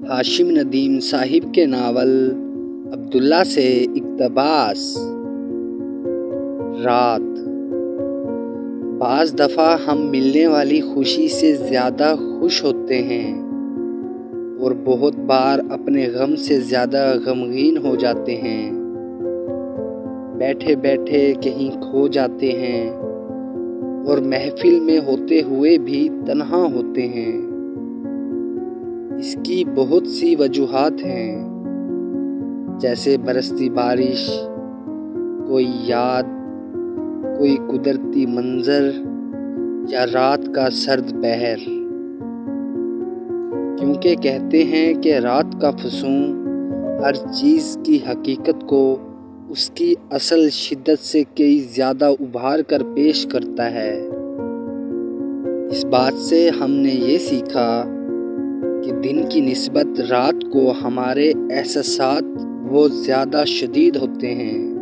हाशिम नदीम साहिब के नावल अब्दुल्ला से इक़्तिबास। रात। बाज़ दफ़ा हम मिलने वाली खुशी से ज़्यादा खुश होते हैं और बहुत बार अपने गम से ज़्यादा गमगीन हो जाते हैं। बैठे बैठे कहीं खो जाते हैं और महफिल में होते हुए भी तन्हा होते हैं। इसकी बहुत सी वजूहात हैं, जैसे बरसती बारिश, कोई याद, कोई कुदरती मंज़र या रात का सर्द पहर। क्योंकि कहते हैं कि रात का फसूं हर चीज़ की हकीकत को उसकी असल शिद्दत से कई ज़्यादा उभार कर पेश करता है। इस बात से हमने ये सीखा कि दिन की निस्बत रात को हमारे एहसासात बहुत ज़्यादा शदीद होते हैं।